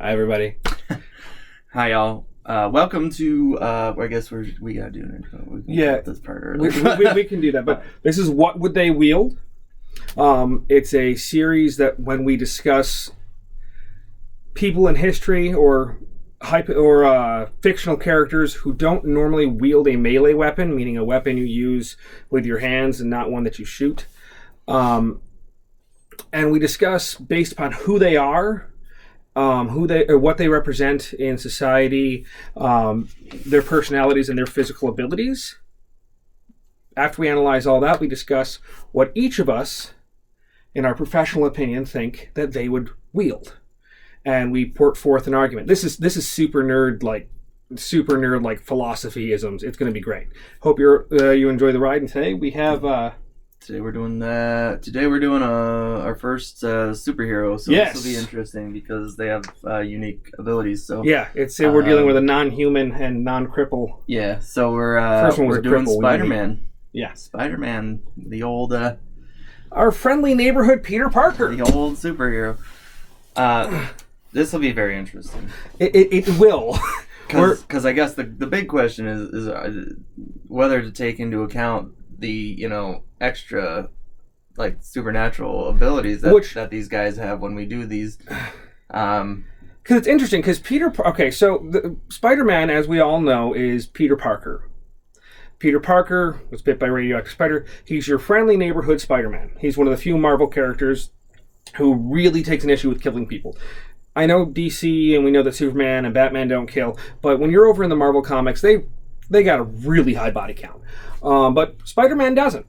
Hi, everybody. Hi, y'all. Welcome to, I guess we gotta do an intro. We can cut this part early. We can do that. But this is What Would They Wield? It's a series that when we discuss people in history or fictional characters who don't normally wield a melee weapon, meaning a weapon you use with your hands and not one that you shoot. And we discuss based upon who they are, what they represent in society, their personalities and their physical abilities. After we analyze all that, we discuss what each of us, in our professional opinion, think that they would wield, and we put forth an argument. This is super nerd like philosophy-isms. It's going to be great. Hope you enjoy the ride. And today we have. Today we're doing our first superhero, so yes. This will be interesting because they have unique abilities. So yeah, we're dealing with a non-human and non-cripple. Yeah, so we're doing cripple, Spiderman. Yeah, Spiderman, the old our friendly neighborhood Peter Parker, the old superhero. This will be very interesting. It will. Because I guess the big question is whether to take into account the extra like supernatural abilities that these guys have when we do these. Because it's interesting because Spider-Man, as we all know, is Peter Parker. Peter Parker was bit by a radioactive spider. He's your friendly neighborhood Spider-Man. He's one of the few Marvel characters who really takes an issue with killing people. I know DC and we know that Superman and Batman don't kill, but when you're over in the Marvel comics, they got a really high body count. But Spider-Man doesn't.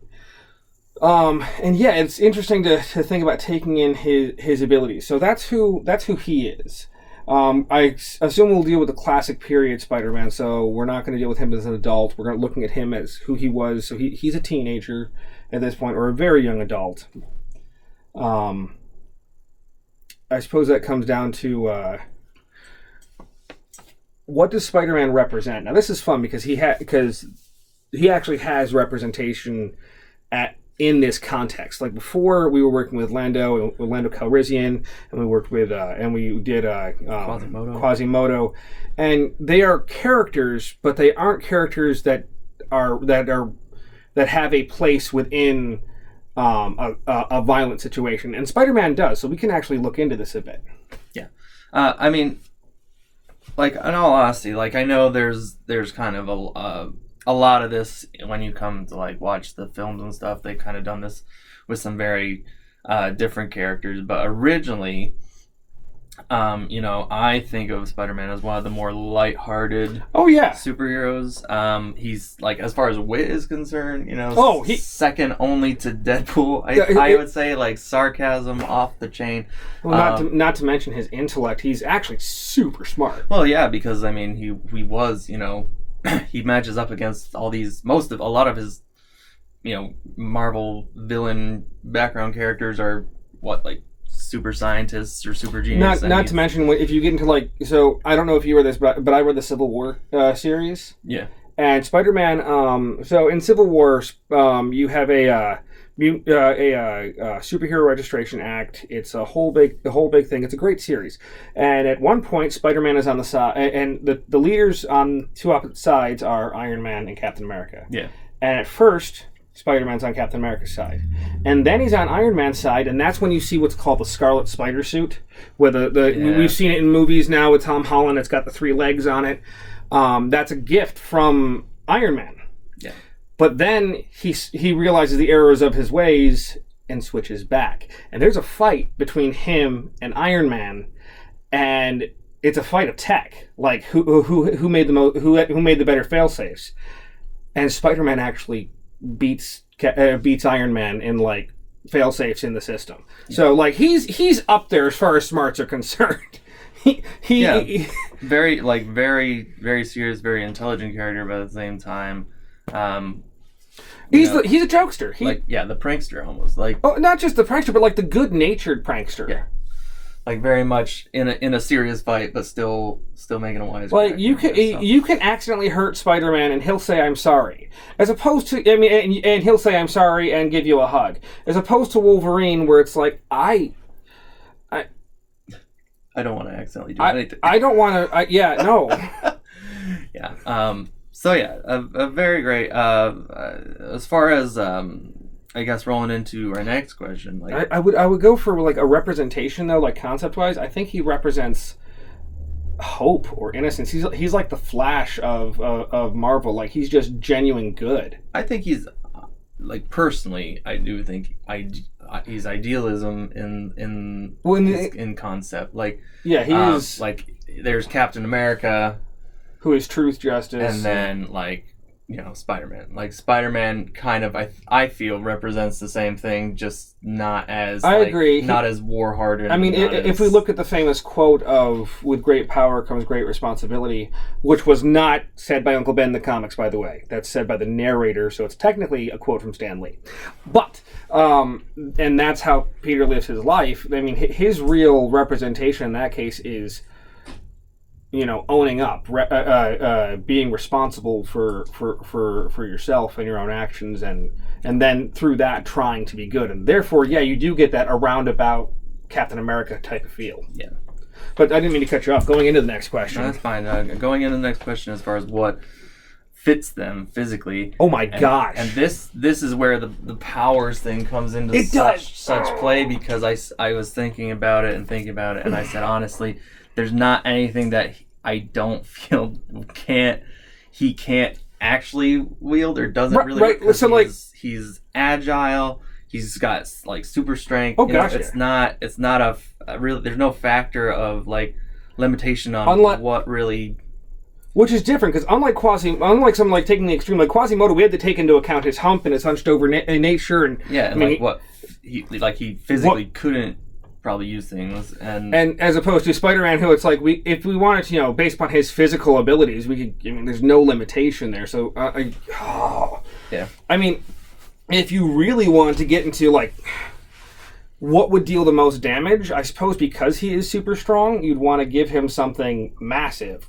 And yeah, it's interesting to think about taking in his abilities. So that's who he is. I assume we'll deal with the classic period Spider-Man, so we're not going to deal with him as an adult. We're looking at him as who he was. So he's a teenager at this point, or a very young adult. I suppose that comes down to what does Spider-Man represent? Now this is fun because he actually has representation in this context. Like before, we were working with Lando Calrissian, and we worked with we did Quasimodo, and they are characters, but they aren't characters that have a place within a violent situation, and Spider-Man does. So we can actually look into this a bit. Yeah, I mean, like in all honesty, like I know there's kind of a lot of this when you come to like watch the films and stuff. They've kind of done this with some very different characters, but originally, I think of Spider-Man as one of the more lighthearted superheroes. He's like, as far as wit is concerned, he's second only to Deadpool. I would say like sarcasm off the chain. Well, not to mention his intellect. He's actually super smart. Well, yeah, because I mean he was he matches up against a lot of his Marvel villain background characters are like super scientists or super geniuses. Not to mention if you get into so I don't know if you read this, but I read the Civil War series. Yeah. And Spider-Man. So in Civil War, you have a Superhero Registration Act. It's the whole big thing. It's a great series. And at one point, Spider-Man is on the side, and the leaders on two opposite sides are Iron Man and Captain America. Yeah. And at first, Spider-Man's on Captain America's side. And then he's on Iron Man's side, and that's when you see what's called the Scarlet Spider suit, where we've seen it in movies now with Tom Holland. It's got the 3 legs on it. That's a gift from Iron Man. Yeah. But then he realizes the errors of his ways and switches back. And there's a fight between him and Iron Man, and it's a fight of tech, like who made the better fail-safes. And Spider-Man actually beats Iron Man in like fail-safes in the system. Yeah. So like he's up there as far as smarts are concerned. Very very serious, very intelligent character, but at the same time, he's a jokester. The prankster almost. Not just the prankster, but like the good-natured prankster. Yeah. Like very much in a serious fight, but still making a wise. Like you can accidentally hurt Spider-Man and he'll say I'm sorry, as opposed to and he'll say I'm sorry and give you a hug, as opposed to Wolverine where it's like I I don't want to accidentally do anything. I don't want to. Yeah, no. Yeah. So yeah, a very great. As far as I guess rolling into our next question, like I would go for like a representation though, like concept wise. I think he represents hope or innocence. He's like the Flash of Marvel. Like he's just genuine good. I think he's like personally, I do think he's idealism in concept. Like yeah, he is like there's Captain America, who is truth, justice, and then like Spider-Man. Like Spider-Man kind of I feel represents the same thing, just not as I agree. Not as war hardened. I mean, if we look at the famous quote of "with great power comes great responsibility," which was not said by Uncle Ben in the comics, by the way. That's said by the narrator, so it's technically a quote from Stan Lee. But and that's how Peter lives his life. I mean, his real representation in that case is owning up, being responsible for yourself and your own actions, and then through that trying to be good. And therefore, yeah, you do get that a roundabout Captain America type of feel. Yeah. But I didn't mean to cut you off. Going into the next question. No, that's fine. Going into the next question as far as what fits them physically. Oh my gosh. And this is where the powers thing comes into such play, because I was thinking about it, and I said, honestly, there's not anything that I don't feel he can't actually wield or doesn't really. Right. So he's agile. He's got like super strength. Oh gosh, it's not a really. There's no factor of like limitation on what really. Which is different, because unlike something like taking the extreme, like Quasimodo, we had to take into account his hump and his hunched over nature, and he physically couldn't probably use things, and as opposed to Spider-Man, who it's like if we wanted to, based upon his physical abilities, we could. I mean, there's no limitation there. So yeah. I mean, if you really want to get into like what would deal the most damage, I suppose because he is super strong, you'd want to give him something massive.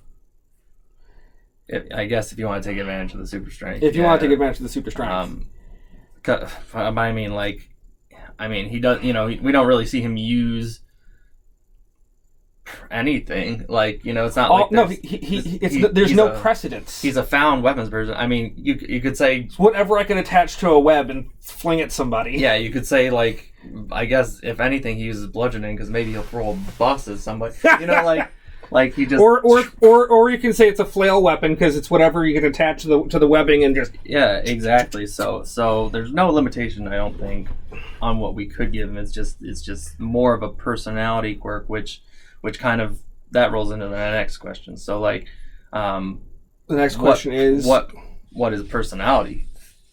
I guess if you want to take advantage of the super strength. If you want to take advantage of the super strength. I mean, he does. We don't really see him use anything. Like, it's not like there's no precedence. He's a found weapons person. I mean, you could say it's whatever I can attach to a web and fling at somebody. Yeah, you could say like, I guess if anything, he uses bludgeoning because maybe he'll throw a bus at somebody. Like he just or you can say it's a flail weapon because it's whatever you can attach to the webbing and just exactly. So there's no limitation, I don't think, on what we could give him. It's just more of a personality quirk, which kind of that rolls into the next question. So like, the next question is what is personality?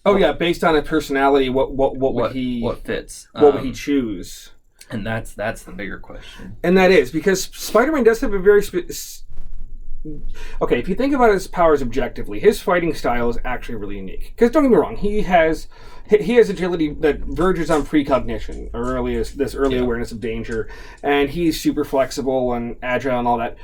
Oh yeah, based on a personality, what fits? What would he choose? And that's the bigger question. And that is because Spider-Man does have a very okay, if you think about his powers objectively, his fighting style is actually really unique. Because don't get me wrong, he has agility that verges on precognition, or early awareness of danger, and he's super flexible and agile and all that.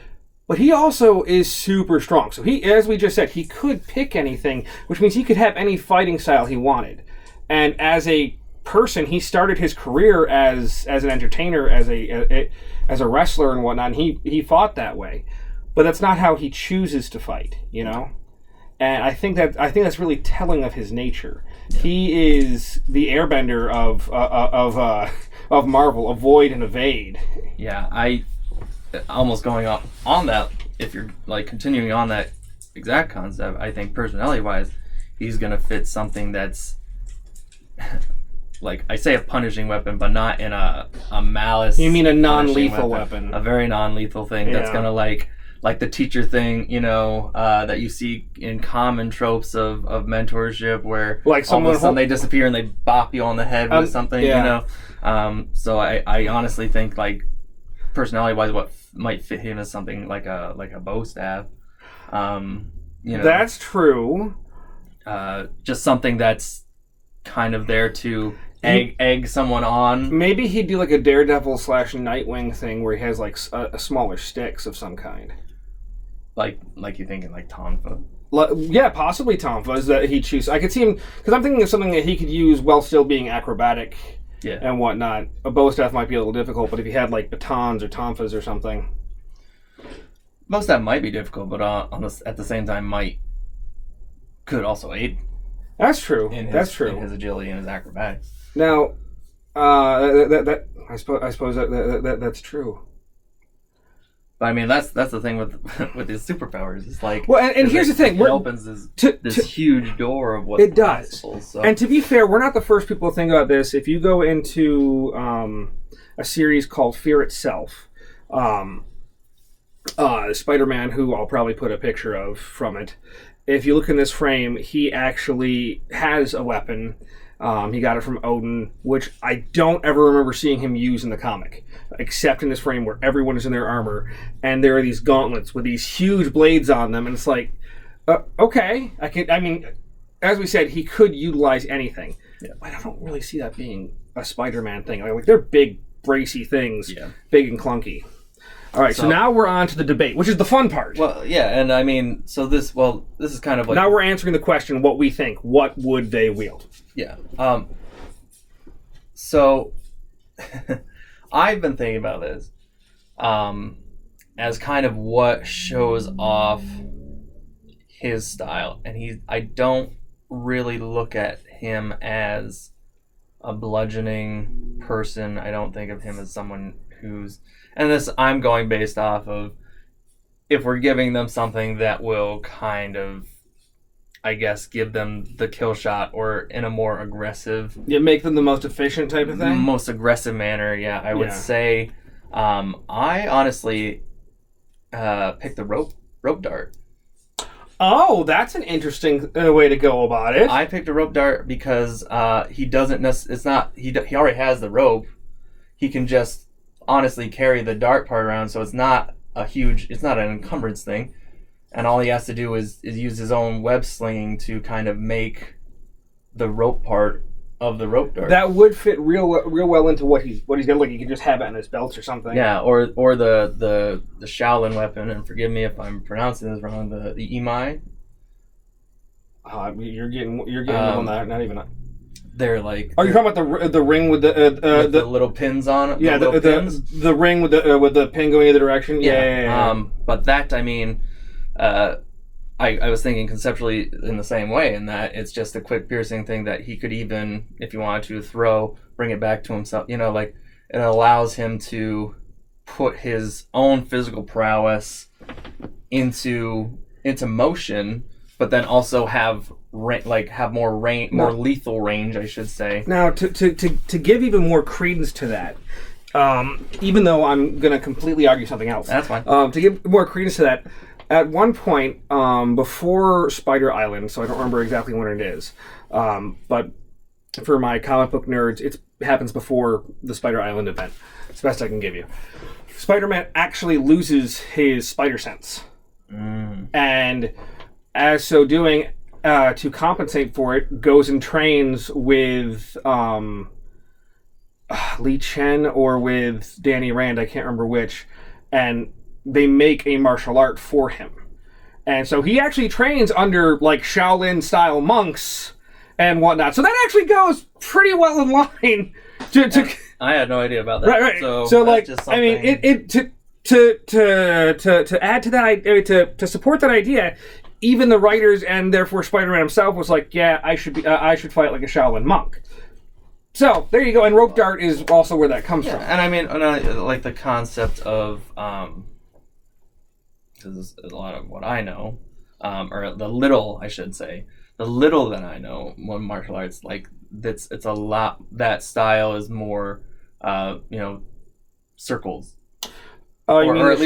But he also is super strong. So he, as we just said, he could pick anything, which means he could have any fighting style he wanted. And as a person, he started his career as an entertainer, as a wrestler and whatnot, and he fought that way. But that's not how he chooses to fight, And I think that's really telling of his nature. Yeah. He is the airbender of Marvel, avoid and evade. Yeah, I almost going on that, if you're like continuing on that exact concept, I think personality wise, he's gonna fit something that's like I say a punishing weapon, but not in a malice. You mean a non-lethal weapon? A very non-lethal thing that's gonna like the teacher thing, that you see in common tropes of mentorship, where like all of a sudden they disappear and they bop you on the head with something, So I honestly think like personality-wise, what might fit him is something like a bow staff. That's true. Just something that's kind of there to egg someone on. Maybe he'd do like a Daredevil / Nightwing thing where he has like a smaller sticks of some kind. Like you're thinking like Tonfa. Yeah, possibly Tonfa is that he'd choose. I could see him because I'm thinking of something that he could use while still being acrobatic. Yeah. And whatnot. A bow staff might be a little difficult, but if he had like batons or tonfas or something. most of that might be difficult, but at the same time could also aid. That's true. In his agility and his acrobatics. Now, I suppose that's true. But I mean, that's the thing with his superpowers. It's like, well, and here's the thing: it opens this huge door of what's possible. So. And to be fair, we're not the first people to think about this. If you go into a series called Fear Itself, Spider-Man, who I'll probably put a picture of from it. If you look in this frame, he actually has a weapon. He got it from Odin, which I don't ever remember seeing him use in the comic, except in this frame where everyone is in their armor, and there are these gauntlets with these huge blades on them, and it's like, okay, I mean, as we said, he could utilize anything. Yeah. But I don't really see that being a Spider-Man thing. Like they're big, bracy things, big and clunky. All right, so now we're on to the debate, which is the fun part. Well, yeah, and I mean, this is kind of like... Now we're answering the question, what we think. What would they wield? Yeah. So, I've been thinking about this as kind of what shows off his style. And I don't really look at him as a bludgeoning person. I don't think of him as someone who's... And this, I'm going based off of if we're giving them something that will kind of, I guess, give them the kill shot or in a more aggressive... Yeah, make them the most efficient type of thing? Most aggressive manner, yeah. I would say, I honestly picked the rope dart. Oh, that's an interesting way to go about it. I picked a rope dart because he doesn't... It's not... He already has the rope. He can just... honestly carry the dart part around, so it's not an encumbrance thing, and all he has to do is use his own web slinging to kind of make the rope part of the rope dart. That would fit real well into what he's got. Like he could just have it on his belt or something. Yeah, or the Shaolin weapon, and forgive me if I'm pronouncing this wrong, the Imai. You're getting on that, not even. They're like... Are you talking about the ring with the little pins on it? Yeah, the ring with the pin going either direction? Yeah. But that, I mean, I was thinking conceptually in the same way, in that it's just a quick piercing thing that he could even, if he wanted to, bring it back to himself. You know, like, it allows him to put his own physical prowess into motion, but then also have more range, more lethal range, I should say. Now, to give even more credence to that, even though I'm going to completely argue something else. That's fine. To give more credence to that, at one point, before Spider Island, so I don't remember exactly when it is, but for my comic book nerds, it happens before the Spider Island event. It's the best I can give you. Spider-Man actually loses his spider sense. And as so doing... to compensate for it, goes and trains with Lee Chen or with Danny Rand, I can't remember which, and they make a martial art for him. And so he actually trains under, like, Shaolin-style monks and whatnot. So that actually goes pretty well in line to I had no idea about that. Right. So like, I mean, to add to that, to support that idea... Even the writers and therefore Spider-Man himself was like, yeah, I should fight like a Shaolin monk. So there you go, and rope dart is also where that comes from. And I mean, like the concept of, because a lot of what I know, or the little that I know, when martial arts, like it's a lot. That style is more, circles, or at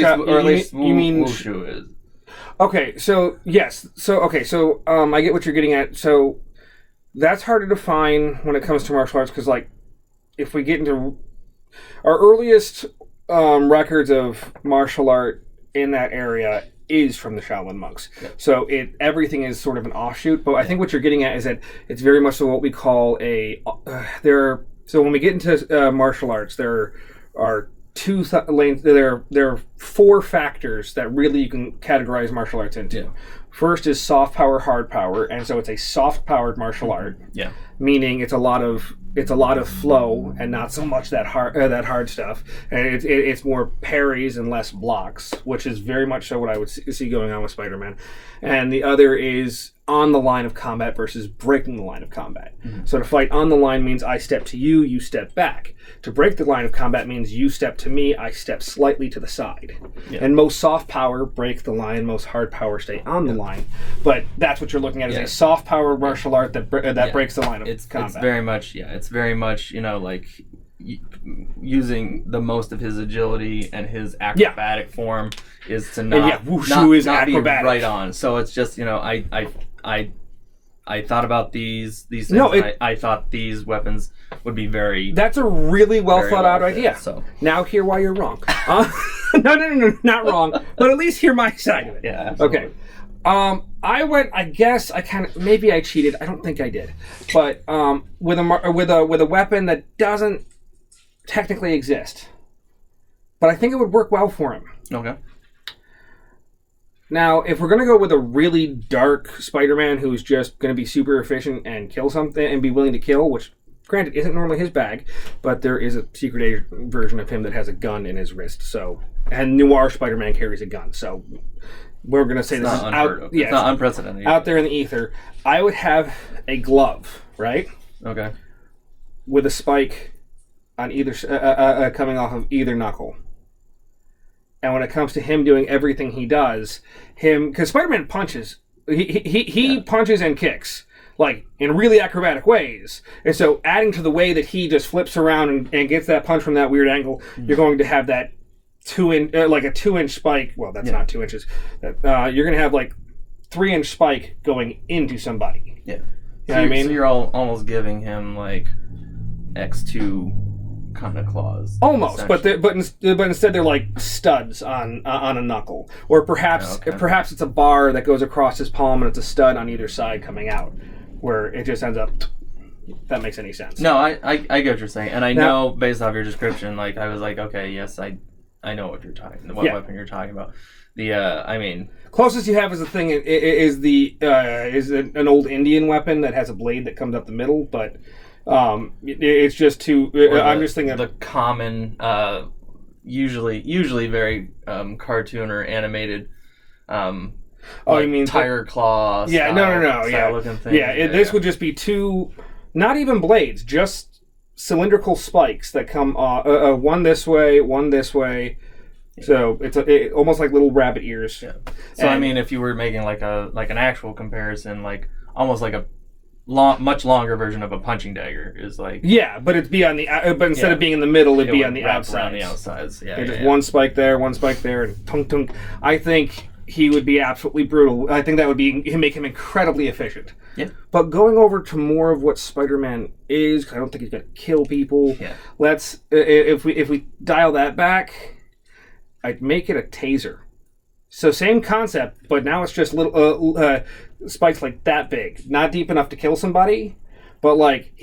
least wushu is. Okay, so yes. So I get what you're getting at. So that's hard to define when it comes to martial arts because, like, if we get into our earliest records of martial art in that area is from the Shaolin monks. Yeah. So everything is sort of an offshoot. But I think what you're getting at is that it's very much so what we call So when we get into martial arts, there are there are four factors that really you can categorize martial arts into. Yeah. First is soft power, hard power, and so it's a soft-powered martial art. Yeah. Meaning it's a lot of it's a lot of flow and not so much that hard stuff, and it's more parries and less blocks, which is very much so what I would see going on with Spider-Man. And the other is on the line of combat versus breaking the line of combat. Mm-hmm. So to fight on the line means I step to you, you step back. To break the line of combat means you step to me, I step slightly to the side. Yeah. And most soft power break the line, most hard power stay on the line. But that's what you're looking at, is a soft power martial art that breaks the line of combat. It's very much, like using the most of his agility and his acrobatic form is to not, wushu is not acrobatic. Be right on. So it's just, I thought about these things. I thought these weapons would be very. That's a really well thought out idea. So now hear why you're wrong. No, not wrong. But at least hear my side of it. Yeah. Absolutely. Okay. Maybe I cheated. I don't think I did. But with a weapon that doesn't technically exist, but I think it would work well for him. Okay. Now, if we're going to go with a really dark Spider-Man who's just going to be super efficient and kill something and be willing to kill, which, granted, isn't normally his bag, but there is a secret version of him that has a gun in his wrist. So, and Noir Spider-Man carries a gun. So, we're going to say this is unheard of. It's not unprecedented. Out there in the ether. I would have a glove, right? Okay. With a spike on either coming off of either knuckle. And when it comes to him doing everything he does, because Spider-Man punches, he punches and kicks, like, in really acrobatic ways. And so adding to the way that he just flips around and gets that punch from that weird angle, you're going to have that 2-inch spike. Well, that's not 2 inches. You're going to have like 3-inch spike going into somebody. Yeah. You know what I mean? So you're almost giving him like X2 kind of claws. Almost, but instead they're like studs on a knuckle, or perhaps it's a bar that goes across his palm and it's a stud on either side coming out, where it just ends up. If that makes any sense? No, I get what you're saying, and I know based off your description, like I was like, okay, yes, I know what you're talking, what weapon you're talking about. The closest you have is a thing is an old Indian weapon that has a blade that comes up the middle, but. It's just too. I'm just thinking the common, usually very cartoon or animated. You mean tiger claw? Yeah, no. Yeah, looking thing. This would just be two, not even blades, just cylindrical spikes that come one this way, one this way. Yeah. So it's almost like little rabbit ears. Yeah. So if you were making like an actual comparison, like almost like a much longer version of a punching dagger is like but it'd be on the but instead of being in the middle, it'd be on the outsides. Around the outsides. One spike there, and tunk tunk. I think he would be absolutely brutal. I think that would make him incredibly efficient. Yeah. But going over to more of what Spider-Man is, because I don't think he's gonna kill people. Yeah. Let's if we dial that back, I'd make it a taser. So same concept, but now it's just little spikes like that big, not deep enough to kill somebody, but like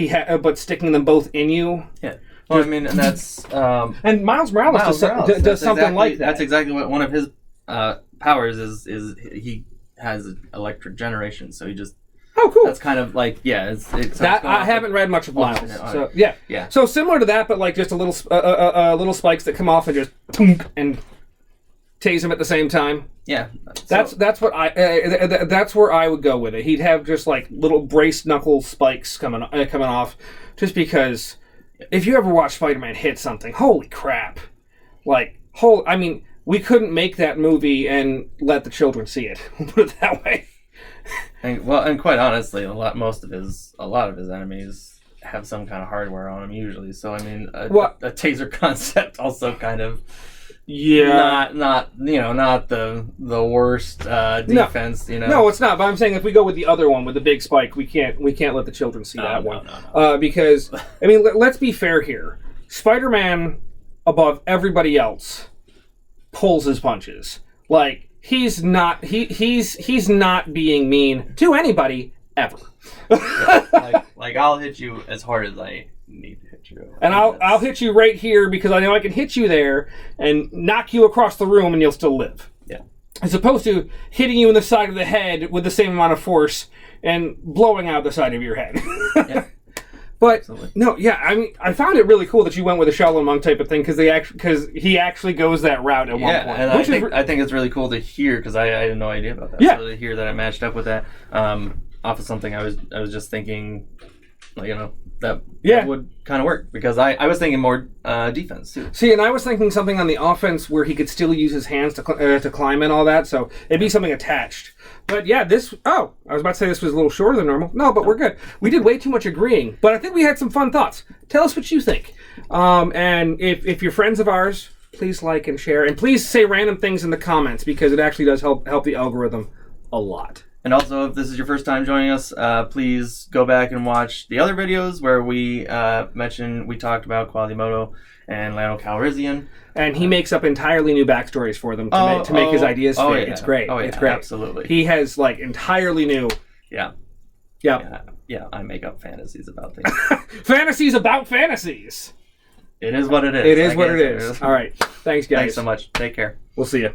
but sticking them both in you. Yeah. Well, and that's and Miles Morales does something like that. That's exactly what one of his powers is he has electric generation. So he just cool. That's kind of like it's that I haven't read much of Miles. So yeah. So similar to that, but like just a little spikes that come off and just and tase him at the same time. Yeah, that's what that's where I would go with it. He'd have just like little braced knuckle spikes coming off, just because if you ever watch Spider-Man hit something, holy crap! We couldn't make that movie and let the children see it. We'll put it that way. And quite honestly, a lot of his enemies have some kind of hardware on them usually. So a taser concept also kind of. Yeah, not the worst defense. No, it's not. But I'm saying if we go with the other one with the big spike, we can't let the children see that one. No. Because let's be fair here. Spider-Man, above everybody else, pulls his punches. Like he's not being mean to anybody ever. like I'll hit you as hard as I need to hit you. And I'll hit you right here because I know I can hit you there and knock you across the room and you'll still live. Yeah. As opposed to hitting you in the side of the head with the same amount of force and blowing out the side of your head. Yeah. But Absolutely. no, yeah, I mean, I found it really cool that you went with a Shaolin monk type of thing because he actually goes that route at one point. And I think it's really cool to hear because I had no idea about that. Yeah. So to hear that it matched up with that off of something I was just thinking, that would kind of work because I was thinking more defense too. See, and I was thinking something on the offense where he could still use his hands to climb and all that, so it'd be something attached. But yeah, I was about to say this was a little shorter than normal. No, but we're good. We did way too much agreeing, but I think we had some fun thoughts. Tell us what you think. And if you're friends of ours, please like and share, and please say random things in the comments because it actually does help the algorithm a lot. And also, if this is your first time joining us, please go back and watch the other videos where we talked about Quasimodo and Lando Calrissian. And he makes up entirely new backstories for them to make his ideas fit. Yeah. It's great. Oh, yeah, it's great. Absolutely. He has, entirely new... Yeah. Yep. Yeah, I make up fantasies about things. Fantasies about fantasies! It is what it is. It is what it is. All right. Thanks, guys. Thanks so much. Take care. We'll see you.